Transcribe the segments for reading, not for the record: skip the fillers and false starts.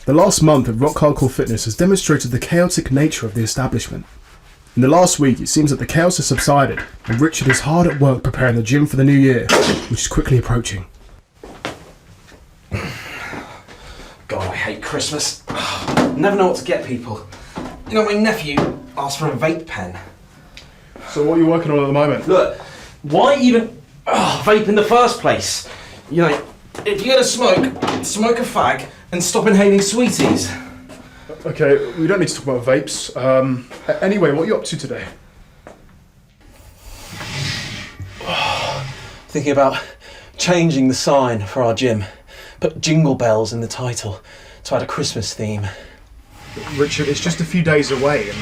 The last month of Rock Hardcore Fitness has demonstrated the chaotic nature of the establishment. In the last week, it seems that the chaos has subsided, and Richard is hard at work preparing the gym for the new year, which is quickly approaching. God, I hate Christmas. Never know what to get people. You know, my nephew asked for a vape pen. So what are you working on at the moment? Look, why even vape in the first place? You know, if you're gonna smoke a fag and stop inhaling sweeties. Okay, we don't need to talk about vapes. Anyway, what are you up to today? Thinking about changing the sign for our gym. Put Jingle Bells in the title to add a Christmas theme. Richard, it's just a few days away, and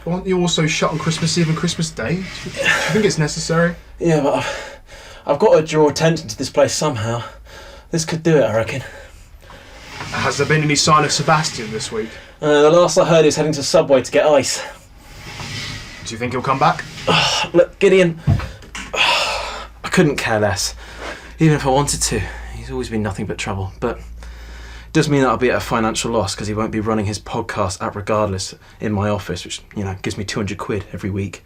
aren't you also shut on Christmas Eve and Christmas Day? Do you think it's necessary? Yeah, but I've got to draw attention to this place somehow. This could do it, I reckon. Has there been any sign of Sebastian this week? The last I heard he was heading to Subway to get ice. Do you think he'll come back? Look, Gideon, I couldn't care less. Even if I wanted to. He's always been nothing but trouble. But it does mean that I'll be at a financial loss because he won't be running his podcast at Regardless in my office, which, you know, gives me 200 quid every week.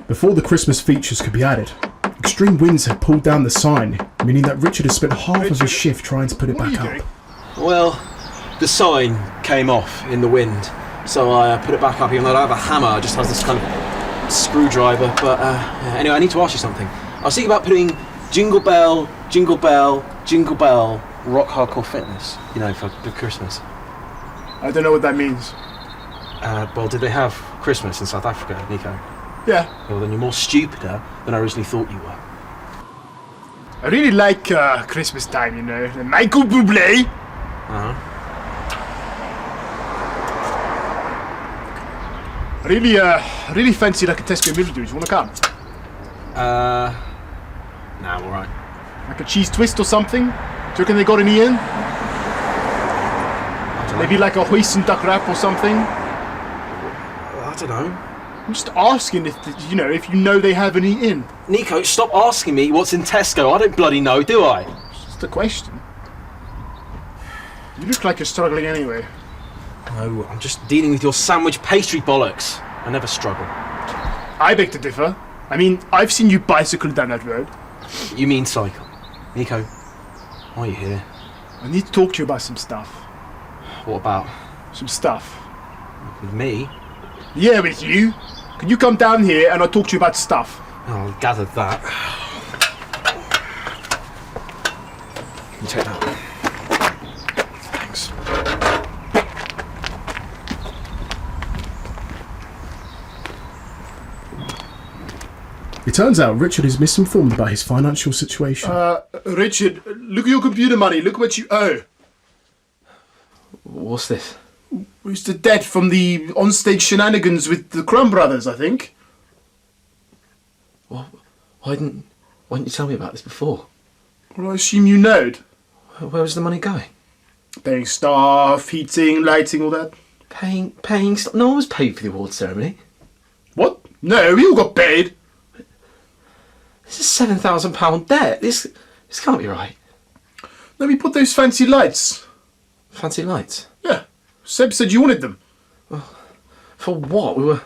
Before the Christmas features could be added, extreme winds had pulled down the sign, meaning that Richard has spent half of his shift trying to put it back up. Well, the sign came off in the wind, so I put it back up, even though I don't have a hammer. It just has this kind of screwdriver. But anyway, I need to ask you something. I was thinking about putting Jingle Bell, Jingle Bell, Jingle Bell, Rock Hardcore Fitness, you know, for Christmas. I don't know what that means. Well, did they have Christmas in South Africa, Nico? Yeah. Well, then you're more stupider than I originally thought you were. I really like Christmas time, you know. Michael Bublé. Uh-huh. I really fancy like a Tesco meal, dude. You wanna come? Nah, all right. Like a cheese twist or something? Do you reckon they got any in? Maybe like a hoisin duck wrap or something? I don't know. I'm just asking if you know they have any in. Nico, stop asking me what's in Tesco. I don't bloody know, do I? It's just a question. You look like you're struggling anyway. No, I'm just dealing with your sandwich pastry bollocks. I never struggle. I beg to differ. I mean, I've seen you bicycle down that road. You mean cycle. Nico, why are you here? I need to talk to you about some stuff. What about? Some stuff. With me? Yeah, with you. Can you come down here and I'll talk to you about stuff? Oh, I gathered that. Can you take that? Thanks. It turns out Richard is misinformed about his financial situation. Richard, look at your computer money. Look what you owe. What's this? It's the debt from the onstage shenanigans with the Crumb Brothers, I think. Well, why didn't you tell me about this before? Well, I assume you knowed. Where was the money going? Paying staff, heating, lighting, all that. Paying stuff? No one was paid for the award ceremony. What? No, we all got paid. This is £7,000 debt. This can't be right. Let me put those fancy lights. Fancy lights? Yeah. Seb said you wanted them. For what? We were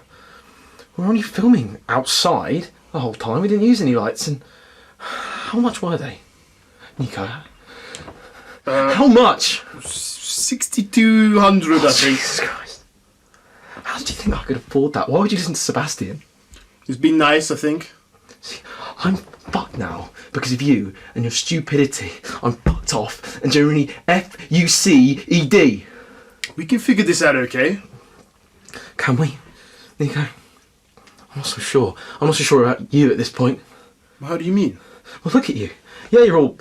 only filming outside the whole time. We didn't use any lights. And how much were they, Nico? How much? 6,200, I think. Jesus Christ! How did you think I could afford that? Why would you listen to Sebastian? It's been nice, I think. See, I'm fucked now because of you and your stupidity. I'm fucked off and generally F-U-C-E-D. We can figure this out, okay? Can we, Nico? I'm not so sure. I'm not so sure about you at this point. How do you mean? Well, look at you. Yeah, you're all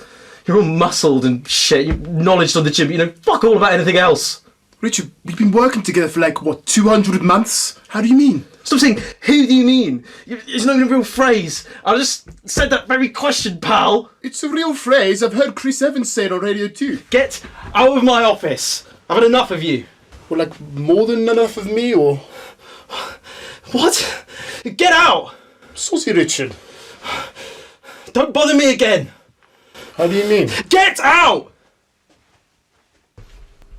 muscled and shit. You're knowledge on the gym. You know, fuck all about anything else. Richard, we've been working together for like, what, 200 months? How do you mean? Stop saying, who do you mean? It's not even a real phrase. I just said that very question, pal. It's a real phrase. I've heard Chris Evans say it on radio too. Get out of my office. I've had enough of you. Well, like, more than enough of me, or...? What? Get out! Saucy Richard. Don't bother me again. How do you mean? Get out!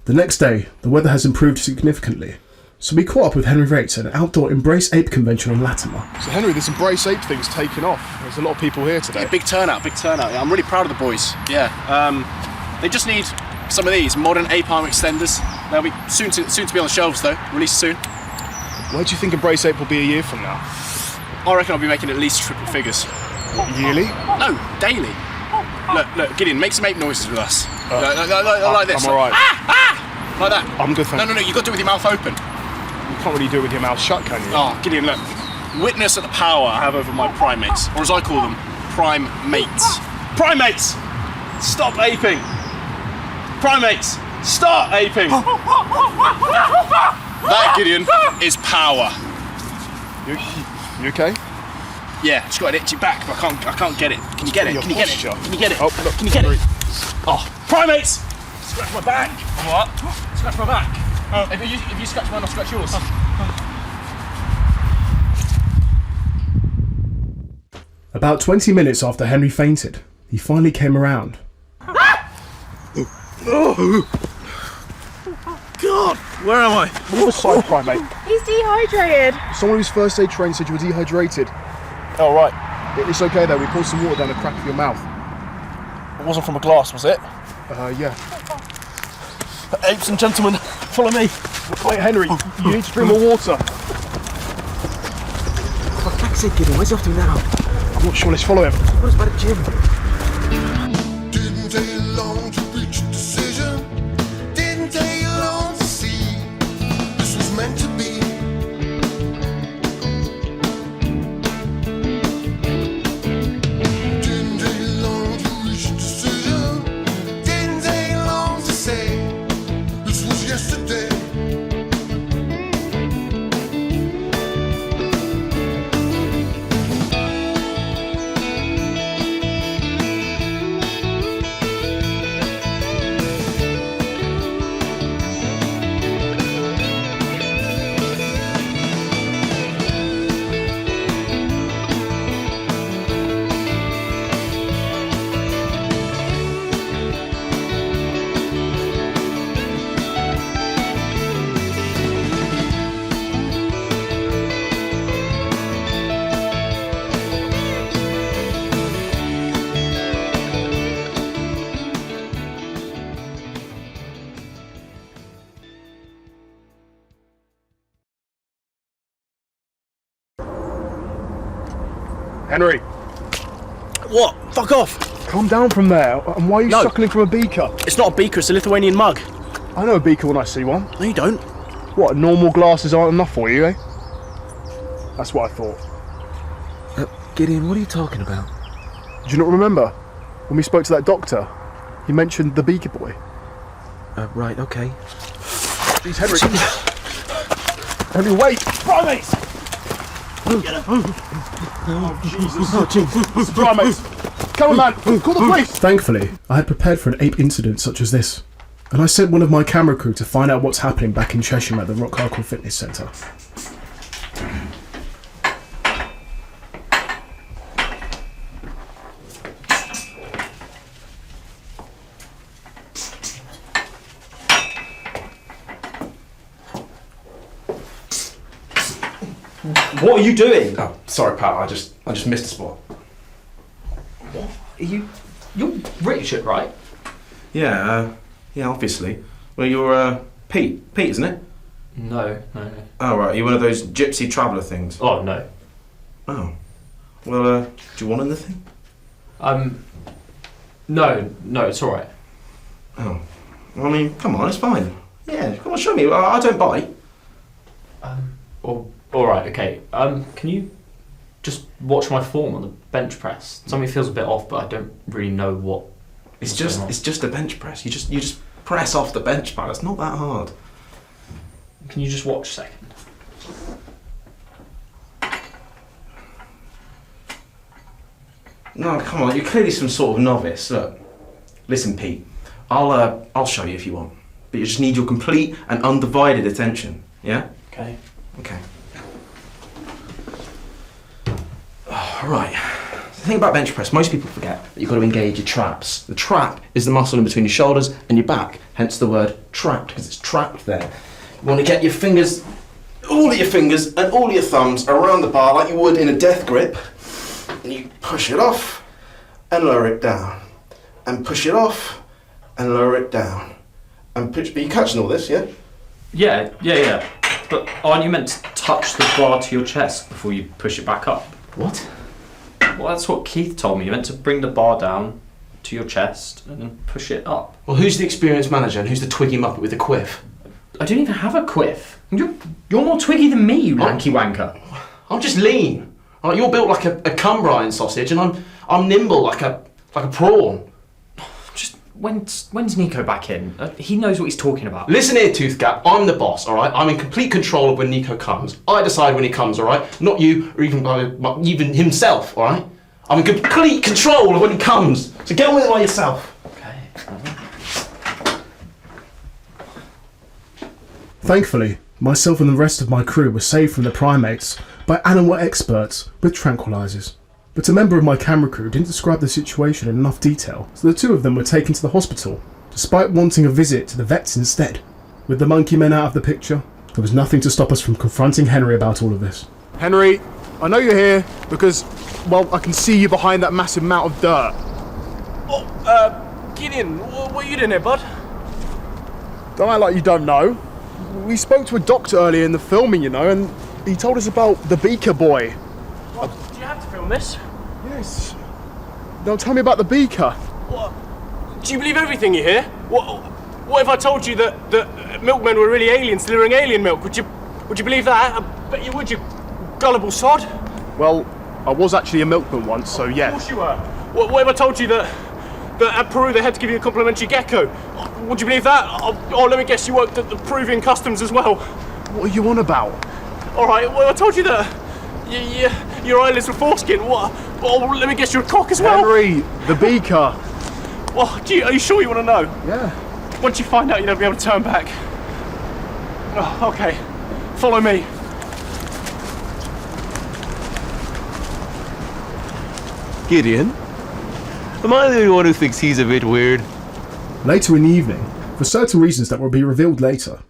The next day, the weather has improved significantly, so we caught up with Henry Rates at an outdoor Embrace Ape convention in Latimer. So Henry, this Embrace Ape thing's taken off. There's a lot of people here today. Yeah, big turnout. Yeah, I'm really proud of the boys. Yeah, they just need some of these modern ape arm extenders. They'll be soon to be on the shelves though, released soon. Where do you think Embrace Ape will be a year from now? I reckon I'll be making at least triple figures. What, yearly? No, daily. Look, Gideon, make some ape noises with us. Like this. I'm alright. Like that. I'm good, thank you. No, you got to do it with your mouth open. You can't really do it with your mouth shut, can you? Oh, Gideon, look. Witness at the power I have over my primates, or as I call them, prime mates. Primates! Stop aping! Primates! Start aping! That, Gideon, is power. You okay? Yeah, just got an itchy back, but I can't get it. Can you get it? Your Can you get it? posture. Can you get it? Oh, look, Can you get sorry. it? Oh, primates! Scratch my back. What? Scratch my back. If you scratch mine, I'll scratch yours. About 20 minutes after Henry fainted, he finally came around. God, where am I? Move aside, primate. He's dehydrated. Someone who's first aid trained said you were dehydrated. Oh, right. It's okay though, we poured some water down the crack of your mouth. It wasn't from a glass, was it? Yeah. Apes and gentlemen, follow me. Wait, Henry, you need to drink more water. For fuck's sake, Gideon, where's he off to now? I'm not sure, let's follow him. What about a gym? Didn't take long to reach a decision. Didn't take long to see this was meant to be. Didn't take long to reach a decision. Didn't take long to say this was yesterday. Henry, What? Fuck off! calm down from there. And why are you No. suckling from a beaker? It's not a beaker, it's a Lithuanian mug. I know a beaker when I see one. No, you don't. What, normal glasses aren't enough for you, eh? That's what I thought. Gideon, what are you talking about? Do you not remember? When we spoke to that doctor, he mentioned the beaker boy. Right, okay. Jeez, Henry. Henry, wait! Primates! Oh, Jesus. Primates! Come on, man! Call the police! Thankfully, I had prepared for an ape incident such as this, and I sent one of my camera crew to find out what's happening back in Cheshire at the Rock Hardcore Fitness Centre. What are you doing? Oh, sorry, pal. I just missed a spot. You're Richard, right? Yeah, obviously. Well, you're Pete, isn't it? No. Oh, right. You're one of those gypsy traveller things. Oh, no. Oh. Well, do you want anything? No, it's alright. Oh. Well, I mean, come on, it's fine. Yeah, come on, show me. I don't bite. Alright, okay. Can you just watch my form on the bench press? Something feels a bit off, but I don't really know what. It's just a bench press. You just press off the bench, pal. It's not that hard. Can you just watch a second? No, come on. You're clearly some sort of novice. Look, listen, Pete. I'll show you if you want, but you just need your complete and undivided attention. Yeah. Okay. Okay. Right. The thing about bench press, most people forget that you've got to engage your traps. The trap is the muscle in between your shoulders and your back, hence the word trapped, because it's trapped there. You want to get your fingers, all of your fingers and all of your thumbs around the bar like you would in a death grip, and you push it off and lower it down, and push it off and lower it down, and push. Are you catching all this, yeah? Yeah. But aren't you meant to touch the bar to your chest before you push it back up? What? Well, that's what Keith told me. You're meant to bring the bar down to your chest and then push it up. Well, who's the experienced manager and who's the twiggy muppet with the quiff? I don't even have a quiff. You're more twiggy than me, you lanky wanker. I'm just lean. Right, you're built like a Cumbrian sausage, and I'm nimble like a prawn. Just when's Nico back in? He knows what he's talking about. Listen here, Toothgap. I'm the boss, all right? I'm in complete control of when Nico comes. I decide when he comes, all right? Not you, or even himself, all right? I'm in complete control of when he comes. So get on with it by yourself. Okay. Thankfully, myself and the rest of my crew were saved from the primates by animal experts with tranquilizers. But a member of my camera crew didn't describe the situation in enough detail, so the two of them were taken to the hospital, despite wanting a visit to the vets instead. With the monkey men out of the picture, there was nothing to stop us from confronting Henry about all of this. Henry, I know you're here because, well, I can see you behind that massive mound of dirt. Gideon, what are you doing here, bud? Don't act like you don't know. We spoke to a doctor earlier in the filming, you know, and he told us about the beaker boy. What, do you have to film this? Yes. Now tell me about the beaker. What? Do you believe everything you hear? What if I told you that milkmen were really aliens delivering alien milk? Would you believe that? I bet you would, you gullible sod. Well, I was actually a milkman once, so yeah. Of course you were. What if I told you that at Peru they had to give you a complimentary gecko? Would you believe that? Oh, let me guess, you worked at the Peruvian customs as well. What are you on about? All right, well, I told you that your eyelids were foreskin. What? Oh, let me guess, you're a cock as well. Henry, the beaker. Well, are you sure you want to know? Yeah. Once you find out, you don't be able to turn back. Oh, okay, follow me. Gideon? Am I the only one who thinks he's a bit weird? Later in the evening, for certain reasons that will be revealed later,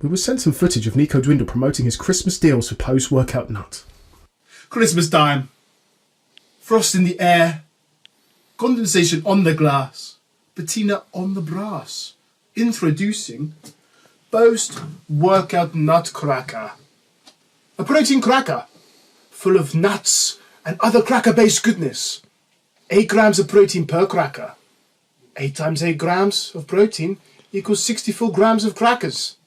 we were sent some footage of Nico Dwindle promoting his Christmas deals for post-workout nut. Christmas time. Frost in the air. Condensation on the glass. Patina on the brass. Introducing post-workout nut cracker. A protein cracker full of nuts and other cracker-based goodness. 8 grams of protein per cracker. 8 times 8 grams of protein equals 64 grams of crackers.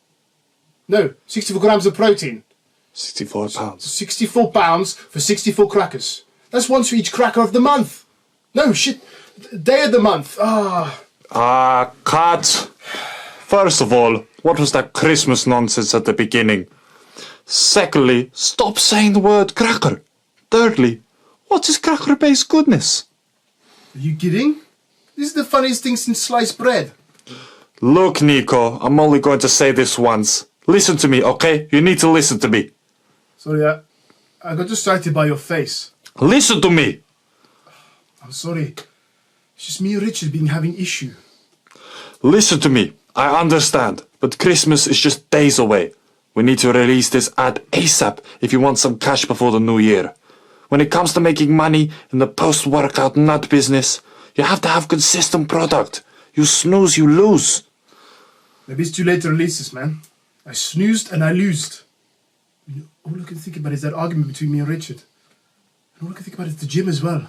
No, 64 grams of protein. 64 pounds. 64 pounds for 64 crackers. That's once for each cracker of the month. No, shit. Day of the month. Cut. First of all, what was that Christmas nonsense at the beginning? Secondly, stop saying the word cracker. Thirdly, what is cracker-based goodness? Are you kidding? This is the funniest thing since sliced bread. Look, Nico, I'm only going to say this once. Listen to me, okay? You need to listen to me. Sorry, I got distracted by your face. Listen to me! I'm sorry. It's just me and Richard been having issue. Listen to me. I understand, but Christmas is just days away. We need to release this ad ASAP if you want some cash before the new year. When it comes to making money in the post-workout nut business, you have to have consistent product. You snooze, you lose. Maybe it's too late to release this, man. I snoozed and I loosed. All I can think about is that argument between me and Richard. And all I can think about is the gym as well.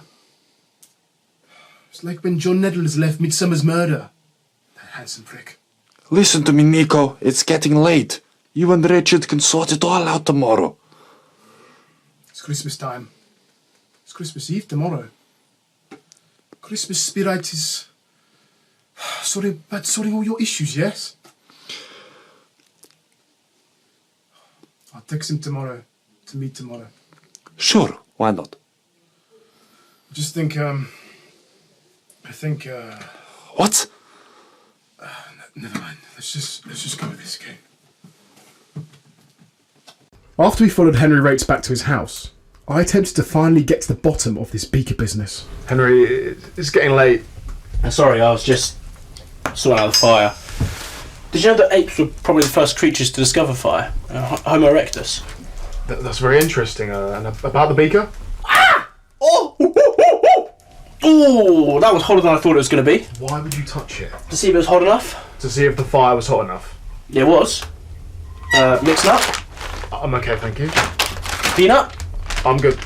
It's like when John Nettles left Midsummer's Murder. That handsome prick. Listen to me, Nico. It's getting late. You and Richard can sort it all out tomorrow. It's Christmas time. It's Christmas Eve tomorrow. Christmas spirit is... sorry about sorting all your issues, yes? I'll text him tomorrow. To meet tomorrow. Sure, why not? I just think, I think, What? never mind. Let's just go with this, okay? After we followed Henry Rates back to his house, I attempted to finally get to the bottom of this beaker business. Henry, it's getting late. Sorry, I was just sorting out the fire. Did you know that apes were probably the first creatures to discover fire? Homo erectus. That's very interesting. And about the beaker? Oh! Ooh, that was hotter than I thought it was going to be. Why would you touch it? To see if it was hot enough. To see if the fire was hot enough. Yeah, it was. Mixed nut. I'm okay, thank you. Peanut. I'm good.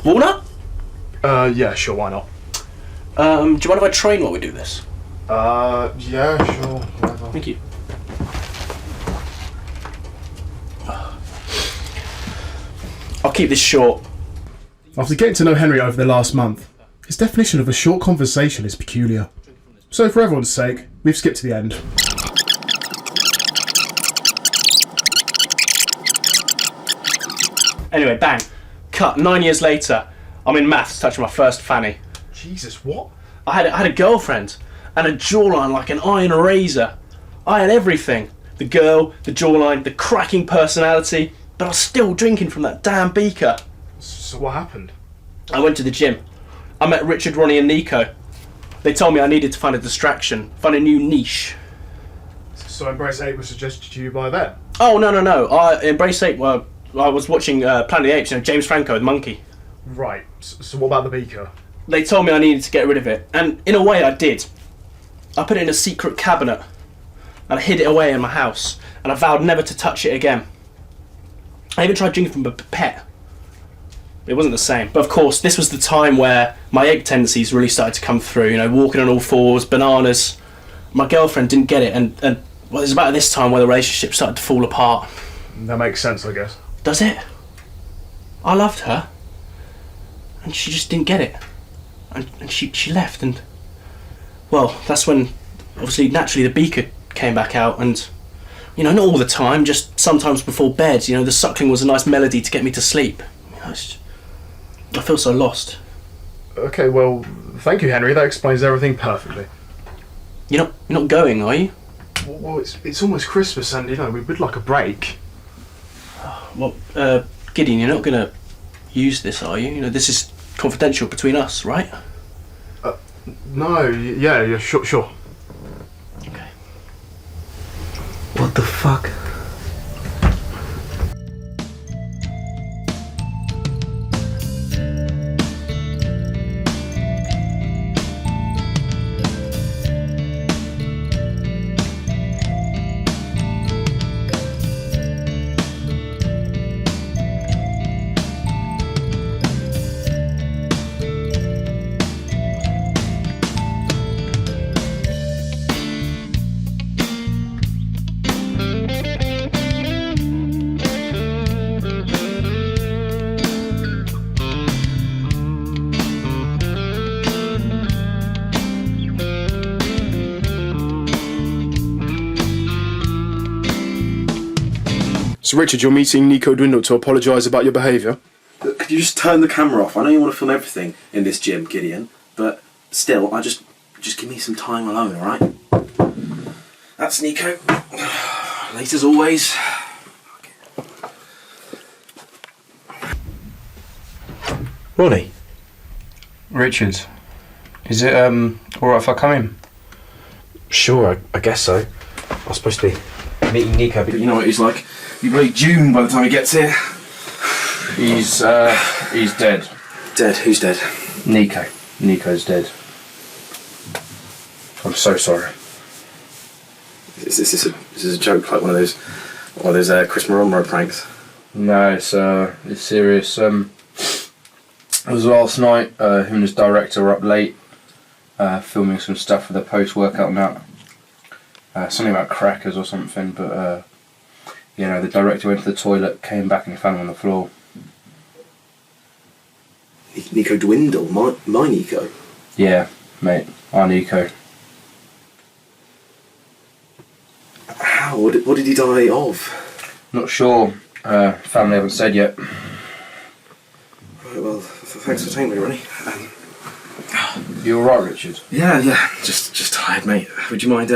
Walnut. Yeah, sure, why not? Do you mind if I train while we do this? Yeah, sure, whatever. Thank you. I'll keep this short. After getting to know Henry over the last month, his definition of a short conversation is peculiar. So for everyone's sake, we've skipped to the end. Anyway, bang. Cut. 9 years later, I'm in maths touching my first fanny. Jesus, what? I had a girlfriend and a jawline like an iron razor. I had everything. The girl, the jawline, the cracking personality, but I was still drinking from that damn beaker. So what happened? I went to the gym. I met Richard, Ronnie and Nico. They told me I needed to find a distraction, find a new niche. So Embrace 8 was suggested to you by them? Oh, no. Embrace 8, well, I was watching Planet of the Apes, James Franco, the monkey. Right, so what about the beaker? They told me I needed to get rid of it, and in a way I did. I put it in a secret cabinet, and I hid it away in my house, and I vowed never to touch it again. I even tried drinking from a pipette. It wasn't the same. But of course, this was the time where my ape tendencies really started to come through, walking on all fours, bananas. My girlfriend didn't get it, and well, it was about this time where the relationship started to fall apart. That makes sense, I guess. Does it? I loved her, and she just didn't get it. And she left, and well, that's when obviously naturally the beaker came back out, and not all the time, just sometimes before bed. The suckling was a nice melody to get me to sleep. I feel so lost. Okay, well, thank you, Henry. That explains everything perfectly. You're not going, are you? Well, it's almost Christmas, and we'd like a break. Well, Gideon, you're not gonna use this, are you? This is confidential between us, right? No, yeah, sure. Okay. What the fuck? So, Richard, you're meeting Nico Dwindle to apologise about your behaviour? Could you just turn the camera off? I know you want to film everything in this gym, Gideon, but still, just give me some time alone, alright? That's Nico. Late as always. Ronnie? Richard, is it alright if I come in? Sure, I guess so. I was supposed to be meeting Nico, but you know what he's like. He'll be June by the time he gets here. He's dead. Dead? Who's dead? Nico. Nico's dead. I'm so sorry. Is this a joke, like one of those Chris Moronro pranks? No, it's serious. It was last night. Him and his director were up late, filming some stuff for the post-workout nut. Something about crackers or something, but the director went to the toilet, came back and found him on the floor. Nico Dwindle? My Nico? Yeah, mate, our Nico. How? What did he die of? Not sure. Family haven't said yet. Right, well, thanks for taking me, Ronnie. You alright, Richard? Yeah, just tired, mate. Would you mind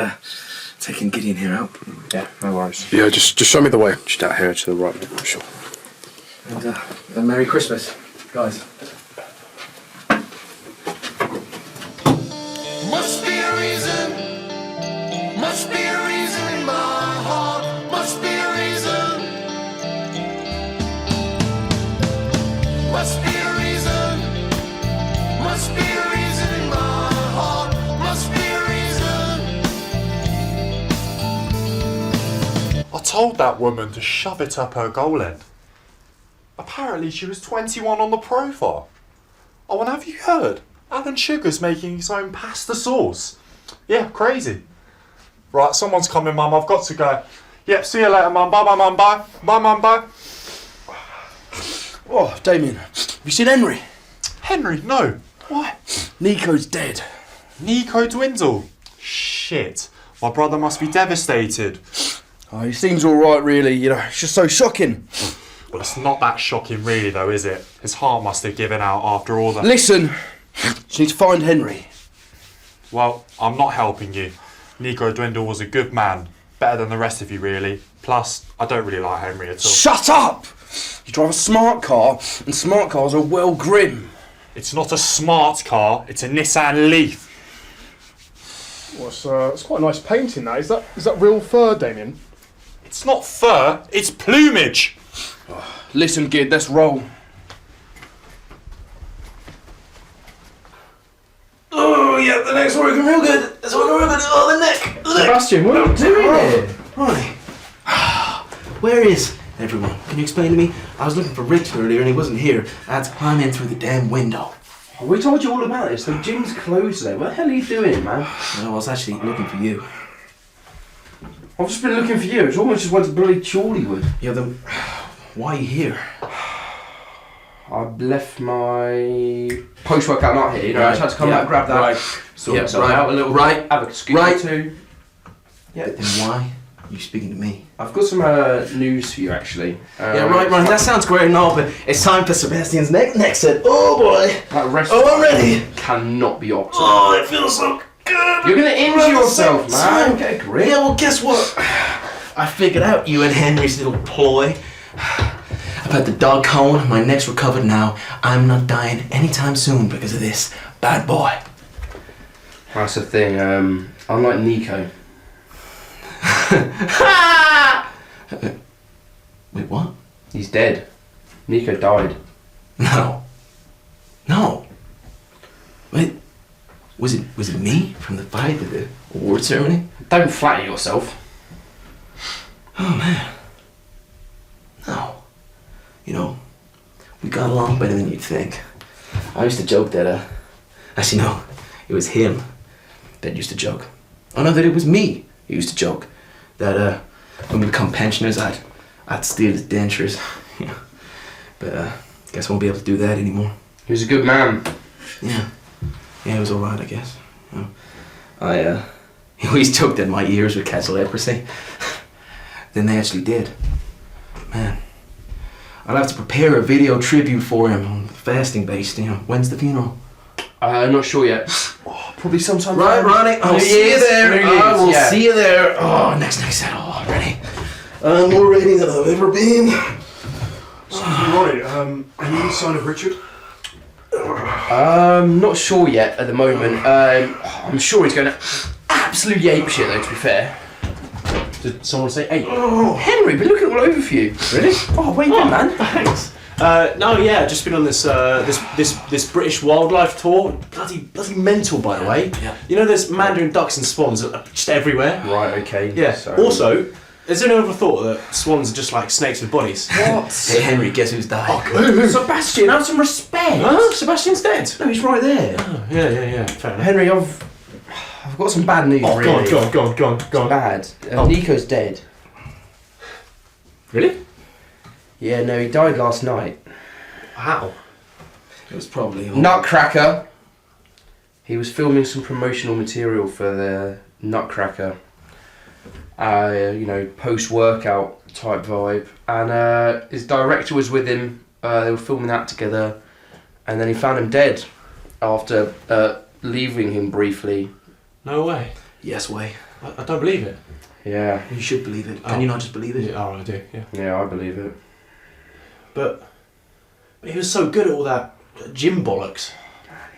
taking Gideon here out? Yeah, no worries. Yeah, just show me the way. Just out here to the right. Sure. And Merry Christmas, guys. Must be a reason. Must be a reason in my heart. Must be a reason. Must be a reason. Must be a reason in my heart. Must be a reason. I told that woman to shove it up her goal end. Apparently she was 21 on the profile. Oh, and have you heard? Alan Sugar's making his own pasta sauce. Yeah, crazy. Right, someone's coming, Mum. I've got to go. Yep, see you later, Mum. Bye, bye, Mum. Bye. Bye, Mum. Bye. Oh, Damien, have you seen Henry? Henry, no. Why? Nico's dead. Nico Dwindle. Shit. My brother must be devastated. Oh, he seems alright, really. You know, it's just so shocking. Well, it's not that shocking, really, though, is it? His heart must have given out after all that. Listen, you need to find Henry. Well, I'm not helping you. Nico Dwindle was a good man. Better than the rest of you, really. Plus, I don't really like Henry at all. Shut up! You drive a smart car, and smart cars are well grim. It's not a smart car, it's a Nissan Leaf. Well, it's quite a nice painting, that. Is that real fur, Damien? It's not fur, it's plumage. Listen, Gid, let's roll. Oh, yeah, the neck's working real good. It's working real good. Oh, the neck. The neck. Sebastian, what are you doing here? Hi. Where is everyone? Can you explain to me? I was looking for Rich earlier and he wasn't here. I had to climb in through the damn window. We told you all about this. The gym's closed today. What the hell are you doing, man? No, I was actually looking for you. I've just been looking for you. It's almost just went to bloody Chorleywood. Yeah, then why are you here? I've left my post-workout nut here. You know, I just had to come back, grab that. Right. Sort Yeah, myself right. out a little Right. bit. Have a scoop Right. or two. Yeah. Then why are you speaking to me? I've got some news for you, actually. Yeah, right. That sounds great and all, but it's time for Sebastian's next set. Oh boy. That rest I'm ready. cannot be optimal. Oh, it feels so good. You're gonna injure yourself, man. Time. Get a grip. Yeah, well, guess what? I figured out you and Henry's little ploy. I've had the dog cone, my neck's recovered now. I'm not dying anytime soon because of this bad boy. That's the thing. Unlike Nico. Wait, what? He's dead. Nico died. No. Wait, was it me from the fight at the award ceremony? Don't flatter yourself. Oh man. No. You know, we got along better than you'd think. I used to joke that, actually no, it was him that used to joke. Oh no, that it was me who used to joke. That, when we become pensioners, I'd steal his dentures. Yeah. But, guess I won't be able to do that anymore. He was a good man. Yeah. Yeah, it was alright, I guess. You know, he always joked that my ears would catch leprosy. Then they actually did. Man. I'll have to prepare a video tribute for him, fasting based, you know. When's the funeral? Not sure yet. Oh, probably sometime. Right, Ronnie, I'll see you there. I will yeah. see you there. Oh, next set. Oh, ready. I'm more ready than I've ever been. Ronnie, any sign of Richard? Not sure yet at the moment. I'm sure he's going to absolutely apeshit though, to be fair. Did someone say ape? Oh, Henry, been looking all over for you. Really? Oh, where you been, man? Thanks. No, yeah, just been on this this British wildlife tour. Bloody mental, by the way. Yeah. You know, there's mandarin ducks and swans just everywhere. Right. Okay. Yeah. So. Also, has anyone ever thought that swans are just like snakes with bodies? What? Hey, Henry, guess who's died? Sebastian, have some respect. Huh? Sebastian's dead. No, he's right there. Oh, yeah. Fair enough. Henry, I've got some bad news. Oh, really. go on. Bad. Oh. Nico's dead. Really? Yeah. No, he died last night. Wow. It was probably... Nutcracker. He was filming some promotional material for the Nutcracker. Post-workout type vibe. And his director was with him. They were filming that together. And then he found him dead after leaving him briefly. No way. Yes way. I don't believe it. Yeah. You should believe it. Can you not just believe it? Yeah, I do, yeah. Yeah, I believe it. But But he was so good at all that gym bollocks.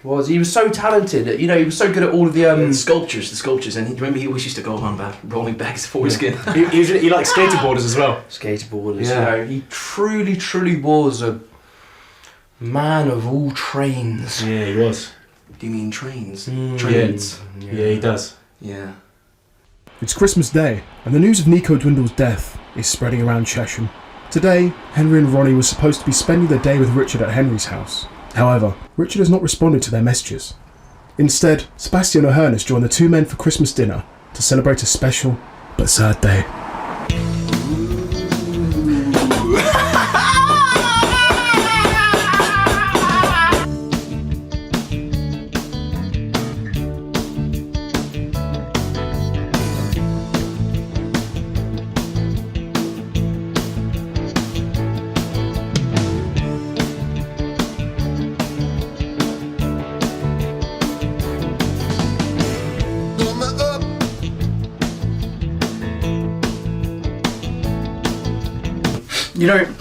He was so talented. You know, he was so good at all of the sculptures, and remember he always used to go on about rolling bags of foreskin. He liked skateboarders as well. skateboarders. Yeah. You know, he truly was a man of all trains. Yeah, he was. Do you mean trains? Trains. Yeah, he does. Yeah. It's Christmas Day, and the news of Nico Dwindle's death is spreading around Chesham. Today, Henry and Ronnie were supposed to be spending the day with Richard at Henry's house. However, Richard has not responded to their messages. Instead, Sebastian O'Hearn has joined the two men for Christmas dinner to celebrate a special but sad day. You know,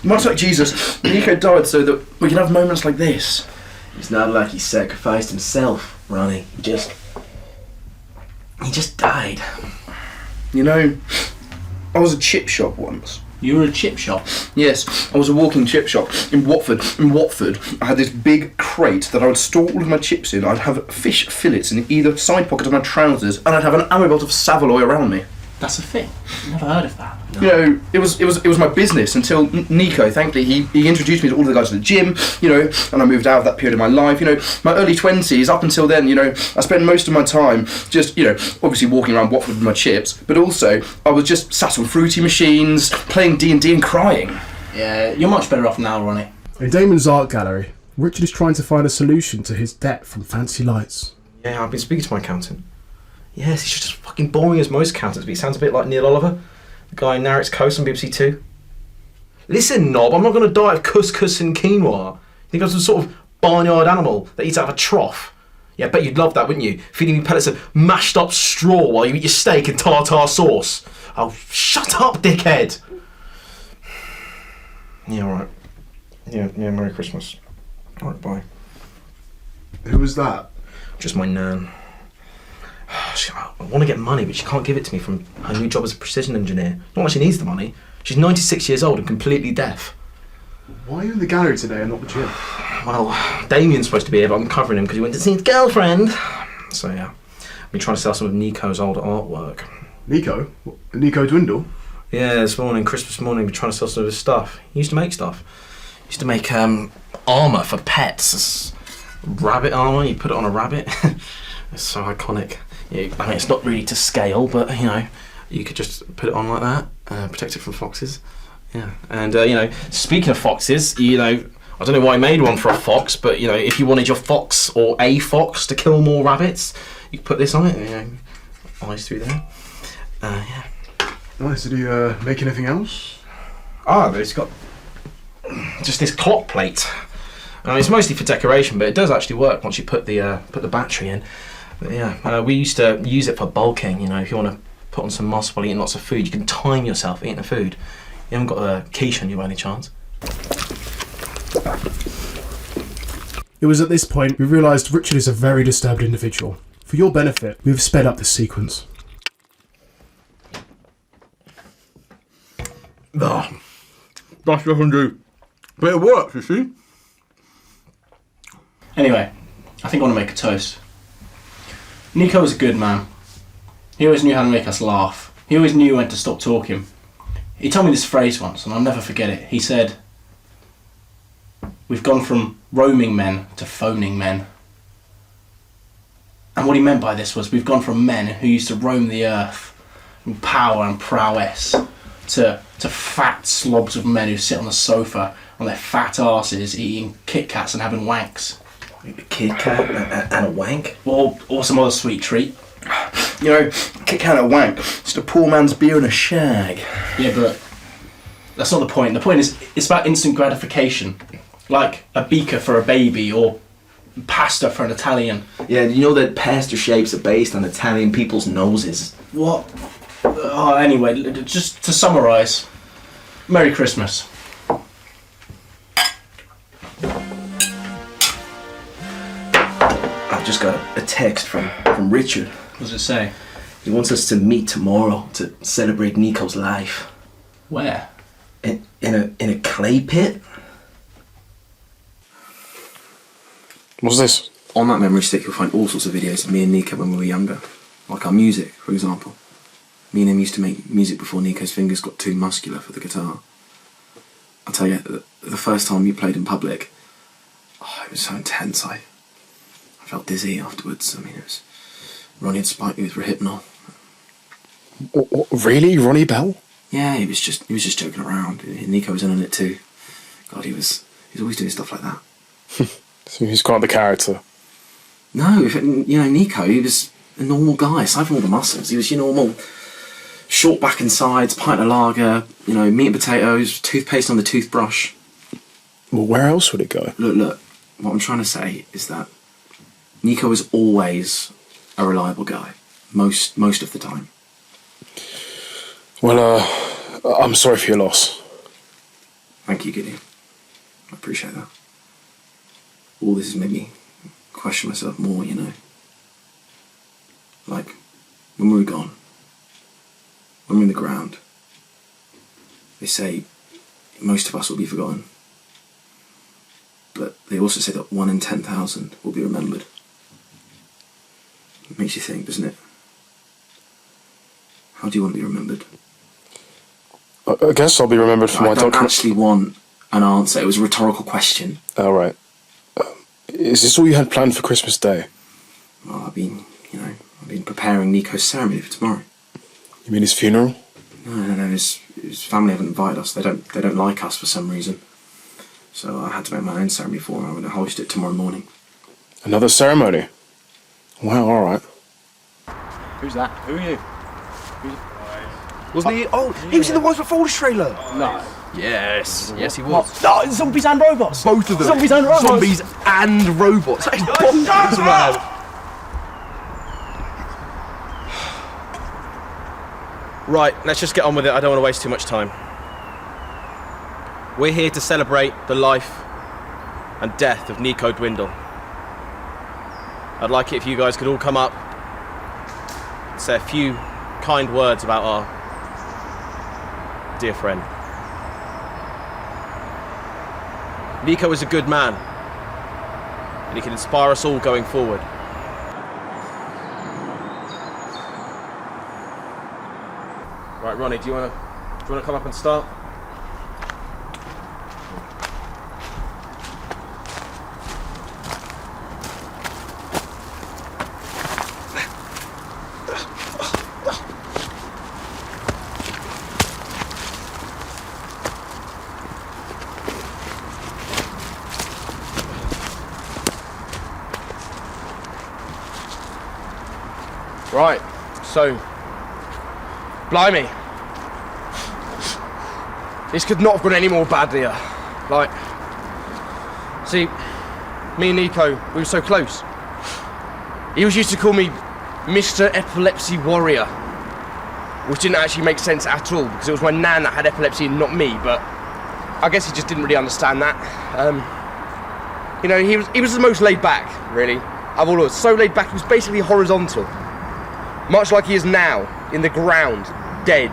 much like Jesus, Nico died so that we can have moments like this. It's not like he sacrificed himself, Ronnie. He just died. You know, I was a chip shop once. You were a chip shop? Yes, I was a walking chip shop in Watford. In Watford, I had this big crate that I would store all of my chips in. I'd have fish fillets in either side pocket of my trousers, and I'd have an ammo belt of Savoy around me. That's a thing. Never heard of that. You know, it was my business until Nico, thankfully, he introduced me to all the guys at the gym, you know, and I moved out of that period of my life. You know, my early 20s, up until then, you know, I spent most of my time just, you know, obviously walking around Watford with my chips, but also I was just sat on fruity machines, playing D&D and crying. Yeah, you're much better off now, Ronnie. In Damon's art gallery, Richard is trying to find a solution to his debt from fancy lights. Yeah, I've been speaking to my accountant. Yes, he's just as fucking boring as most accountants, but he sounds a bit like Neil Oliver, the guy in Narrow's Coast on BBC Two. Listen, knob, I'm not going to die of couscous and quinoa. You think I'm some sort of barnyard animal that eats out of a trough? Yeah, I bet you'd love that, wouldn't you? Feeding me pellets of mashed up straw while you eat your steak and tartar sauce. Oh, shut up, dickhead! Yeah, alright. Yeah, Merry Christmas. Alright, bye. Who was that? Just my nan. I want to get money, but she can't give it to me from her new job as a precision engineer. Not like she needs the money. She's 96 years old and completely deaf. Why are you in the gallery today and not the gym? Well, Damien's supposed to be here, but I'm covering him because he went to see his girlfriend. So yeah, I've been trying to sell some of Nico's old artwork. Nico? What, Nico Dwindle? Yeah, this morning, Christmas morning, we're trying to sell some of his stuff. He used to make stuff. He used to make armour for pets. Rabbit armour, you put it on a rabbit. It's so iconic. Yeah, I mean, it's not really to scale, but you know, you could just put it on like that, protect it from foxes. Yeah, and you know, speaking of foxes, you know, I don't know why I made one for a fox, but you know, if you wanted your fox or a fox to kill more rabbits, you could put this on it. You know, eyes through there. Yeah. Nice. Did he make anything else? Ah, it's got just this clock plate. It's mostly for decoration, but it does actually work once you put the battery in. But yeah, we used to use it for bulking. You know, if you want to put on some muscle while eating lots of food, you can time yourself eating the food. You haven't got a quiche on you by any chance? It was at this point we realised Richard is a very disturbed individual. For your benefit, we have sped up this sequence. That doesn't do. But it works, you see. Anyway, I think I want to make a toast. Nico was a good man. He always knew how to make us laugh. He always knew when to stop talking. He told me this phrase once, and I'll never forget it. He said, "We've gone from roaming men to phoning men." And what he meant by this was we've gone from men who used to roam the earth with power and prowess to fat slobs of men who sit on the sofa on their fat asses eating Kit Kats and having wanks. A Kit Kat and a wank? Or some other sweet treat. You know, Kit Kat and a wank, just a poor man's beer and a shag. Yeah, but that's not the point. The point is, it's about instant gratification. Like a beaker for a baby or pasta for an Italian. Yeah, you know that pasta shapes are based on Italian people's noses. What? Oh, anyway, just to summarise, Merry Christmas. text from Richard. What does it say? He wants us to meet tomorrow to celebrate Nico's life. Where? In a clay pit. What's this? On that memory stick you'll find all sorts of videos of me and Nico when we were younger. Like our music, for example. Me and him used to make music before Nico's fingers got too muscular for the guitar. I'll tell you, the first time we played in public, it was so intense. I felt dizzy afterwards. I mean, it was... Ronnie had spiked me with Rohypnol. What, really? Ronnie Bell? Yeah, he was just joking around. Nico was in on it too. God, he's always doing stuff like that. So he's quite the character. No, Nico, he was a normal guy, aside from all the muscles. He was your normal short back and sides, pint of lager, meat and potatoes, toothpaste on the toothbrush. Well, where else would it go? Look, what I'm trying to say is that Nico was always a reliable guy, most of the time. Well, I'm sorry for your loss. Thank you, Gideon. I appreciate that. All this has made me question myself more, Like, when we were gone, when we're in the ground, they say most of us will be forgotten. But they also say that 1 in 10,000 will be remembered. It makes you think, doesn't it? How do you want to be remembered? I guess I'll be remembered for my document. I don't actually want an answer. It was a rhetorical question. Oh, right. Is this all you had planned for Christmas Day? Well, I've been preparing Nico's ceremony for tomorrow. You mean his funeral? No. His family haven't invited us. They don't like us for some reason. So I had to make my own ceremony for him. I'm going to host it tomorrow morning. Another ceremony? Wow, all right. Who's that? Who are you? Wasn't he? Oh, he was in the Wives Before Us trailer. No. Yes, he was. What? No, zombies and robots. Both of them. Zombies and robots. Zombies and robots. That is bonkers, man. Right, let's just get on with it. I don't want to waste too much time. We're here to celebrate the life and death of Nico Dwindle. I'd like it if you guys could all come up and say a few kind words about our dear friend. Nico was a good man, and he can inspire us all going forward. Right, Ronnie, do you want to come up and start? Right, so, blimey. This could not have gone any more badly. See, me and Nico, we were so close. He was used to call me Mr. Epilepsy Warrior, which didn't actually make sense at all, because it was my nan that had epilepsy and not me, but I guess he just didn't really understand that. He was the most laid back, really, of all of us. So laid back, he was basically horizontal. Much like he is now, in the ground, dead.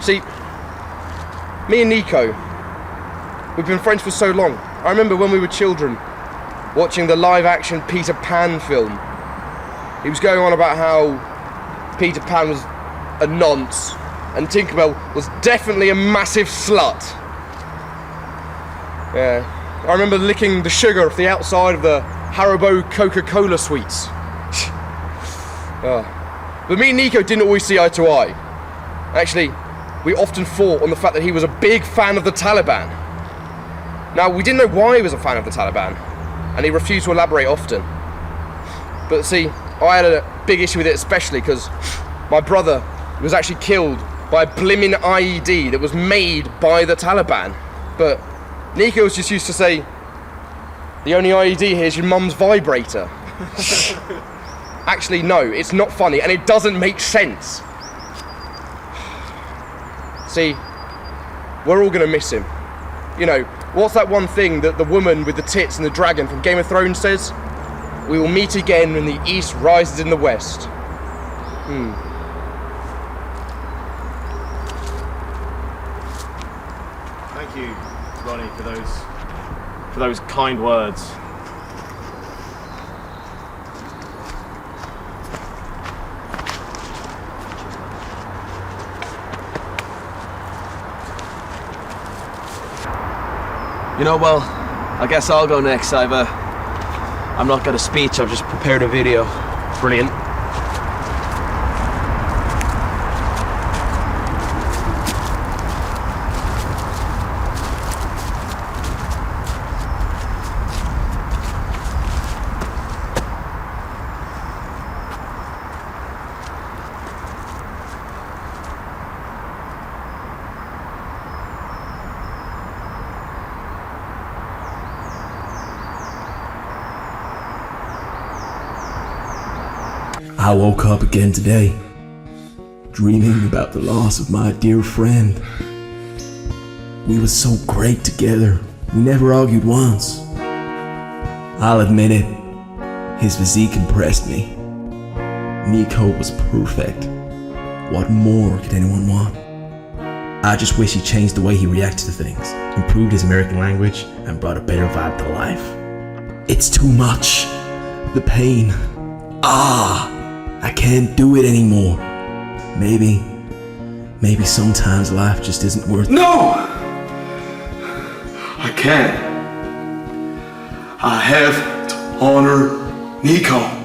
See, me and Nico, we've been friends for so long. I remember when we were children, watching the live-action Peter Pan film. He was going on about how Peter Pan was a nonce, and Tinkerbell was definitely a massive slut. Yeah, I remember licking the sugar off the outside of the Haribo Coca-Cola sweets. But me and Nico didn't always see eye to eye. Actually, we often fought on the fact that he was a big fan of the Taliban. Now, we didn't know why he was a fan of the Taliban, and he refused to elaborate often. But see, I had a big issue with it, especially because my brother was actually killed by a blimmin' IED that was made by the Taliban. But Nico was just used to say, the only IED here is your mum's vibrator. Actually, no, it's not funny, and it doesn't make sense. See, we're all gonna miss him. What's that one thing that the woman with the tits and the dragon from Game of Thrones says? We will meet again when the east rises in the west. Thank you, Ronnie, for those kind words. You know, well, I guess I'll go next. I'm not got a speech, I've just prepared a video. Brilliant. I woke up again today, dreaming about the loss of my dear friend. We were so great together, we never argued once. I'll admit it, his physique impressed me. Nico was perfect. What more could anyone want? I just wish he changed the way he reacted to things, improved his American language, and brought a better vibe to life. It's too much. The pain. I can't do it anymore. Maybe sometimes life just isn't worth it. No! I can't. I have to honor Nico.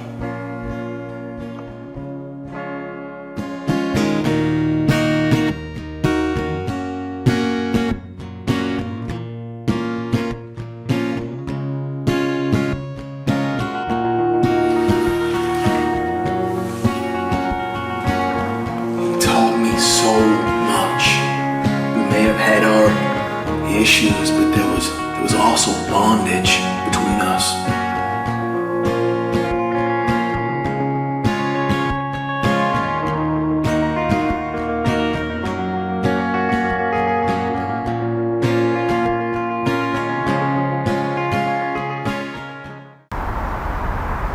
So much. We may have had our issues, but there was also bondage between us.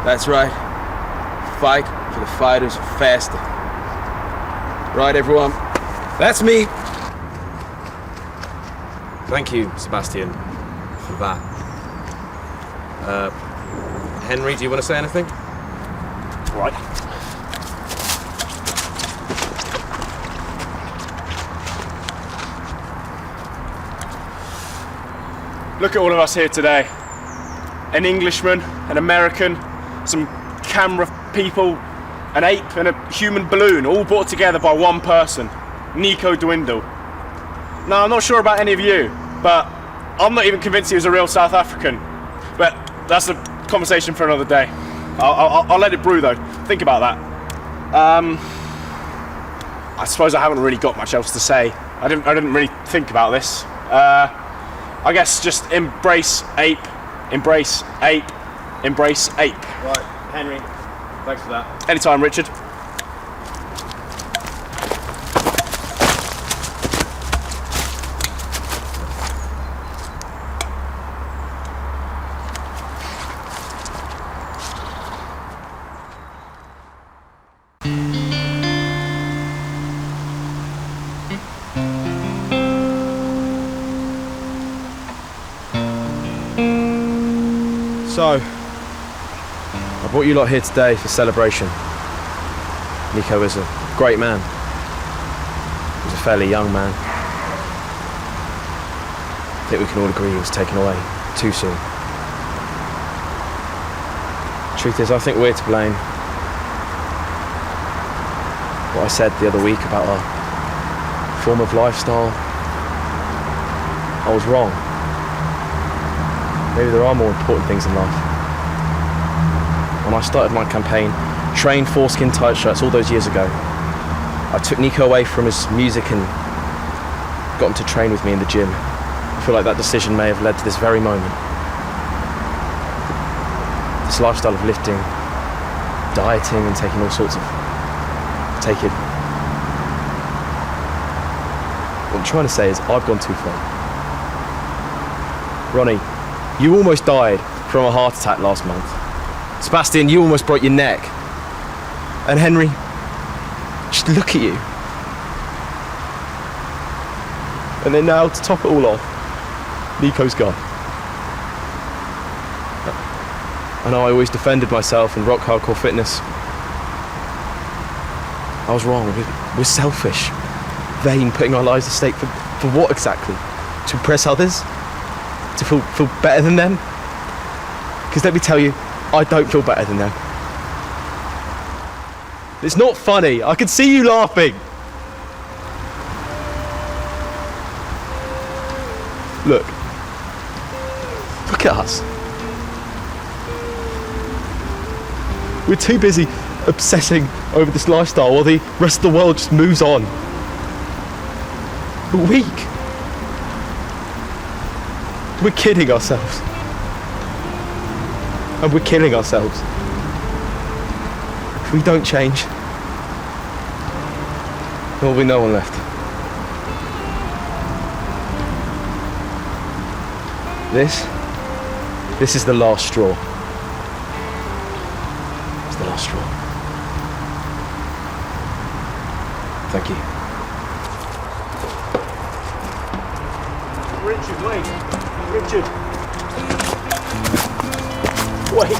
That's right. Fight for the fighters of faster. Right, everyone. That's me. Thank you, Sebastian, for that. Henry, do you want to say anything? Right. Look at all of us here today. An Englishman, an American, some camera people, an ape and a human balloon, all brought together by one person, Nico Dwindle. Now, I'm not sure about any of you, but I'm not even convinced he was a real South African. But that's a conversation for another day. I'll let it brew, though. Think about that. I suppose I haven't really got much else to say. I didn't really think about this. I guess just embrace ape, embrace ape, embrace ape. Right, Henry. Thanks for that. Anytime, Richard. So, I brought you lot here today for celebration. Nico is a great man. He was a fairly young man. I think we can all agree he was taken away too soon. Truth is, I think we're to blame. What I said the other week about our form of lifestyle, I was wrong. Maybe there are more important things in life. When I started my campaign, train foreskin tight shirts all those years ago, I took Nico away from his music and got him to train with me in the gym. I feel like that decision may have led to this very moment. This lifestyle of lifting, dieting and taking all sorts of... What I'm trying to say is I've gone too far. Ronnie, you almost died from a heart attack last month. Sebastian, you almost broke your neck. And Henry, just look at you. And then now, to top it all off, Nico's gone. I know I always defended myself in rock hardcore fitness. I was wrong. We're selfish, vain, putting our lives at stake for what exactly? To impress others? To feel better than them? Because let me tell you, I don't feel better than them. It's not funny. I can see you laughing. Look at us. We're too busy obsessing over this lifestyle while the rest of the world just moves on. We're weak. We're kidding ourselves. And we're killing ourselves. If we don't change, there will be no one left. This is the last straw. It's the last straw. Thank you. Richard, wait. Richard. Wait.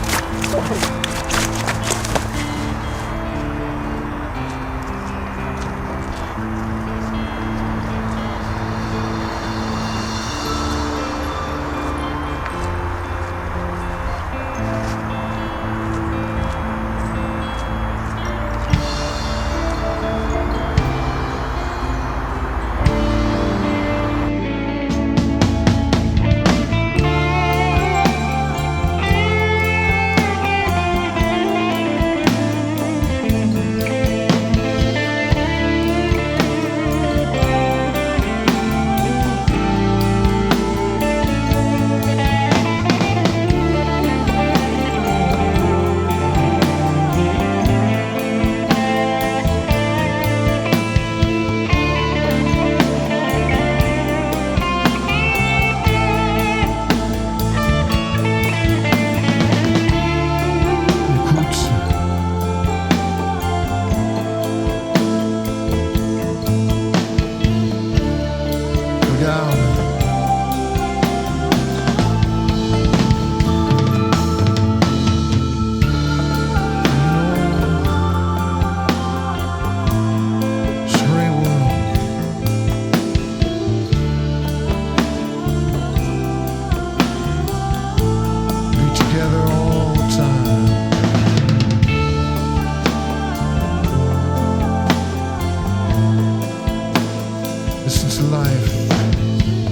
This is life.